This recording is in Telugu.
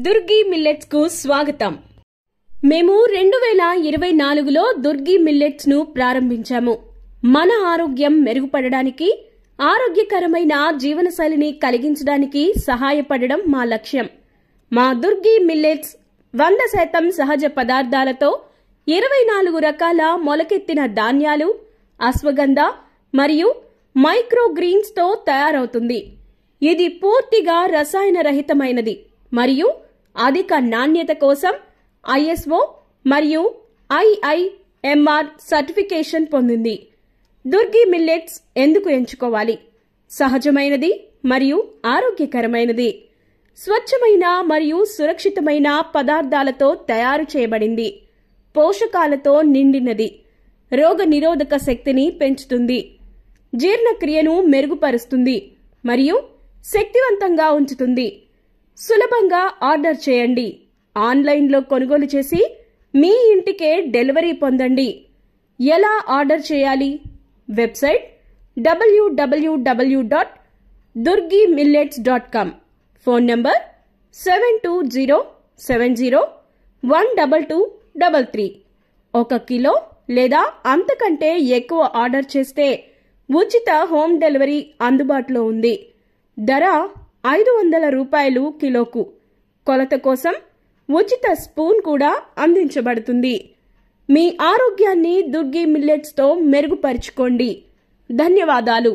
దుర్గి మిల్లెట్స్ కు స్వాగతం. మేము 2024లో దుర్గి మిల్లెట్స్ ను ప్రారంభించాము. మన ఆరోగ్యం మెరుగుపడడానికి, ఆరోగ్యకరమైన జీవనశైలిని కలిగించడానికి సహాయపడడం మా లక్ష్యం. మా దుర్గి మిల్లెట్స్ 100% సహజ పదార్థాలతో 24 రకాల మొలకెత్తిన ధాన్యాలు, అశ్వగంధ మరియు మైక్రో గ్రీన్స్ తో తయారవుతుంది. ఇది పూర్తిగా రసాయన రహితమైనది మరియు అధిక నాణ్యత కోసం ISO మరియు IIMR సర్టిఫికేషన్ పొందింది. దుర్గి మిల్లెట్స్ ఎందుకు ఎంచుకోవాలి? సహజమైనది మరియు ఆరోగ్యకరమైనది, స్వచ్ఛమైన మరియు సురక్షితమైన పదార్థాలతో తయారు చేయబడింది, పోషకాలతో నిండినది, రోగనిరోధక శక్తిని పెంచుతుంది, జీర్ణక్రియను మెరుగుపరుస్తుంది మరియు శక్తివంతంగా ఉంచుతుంది. సులభంగా ఆర్డర్ చేయండి. ఆన్లైన్లో కొనుగోలు చేసి మీ ఇంటికే డెలివరీ పొందండి. ఎలా ఆర్డర్ చేయాలి? Website www.durgimillets.com. Phone number 7207012233. 1 kilo లేదా అంతకంటే ఎక్కువ ఆర్డర్ చేస్తే ఉచిత హోమ్ డెలివరీ అందుబాటులో ఉంది. ధర 500 రూపాయలు కిలోకు. కొలత కోసం ఉచిత స్పూన్ కూడా అందించబడుతుంది. మీ ఆరోగ్యాన్ని దుర్గి మిల్లెట్స్ తో మెరుగుపరుచుకోండి. ధన్యవాదాలు.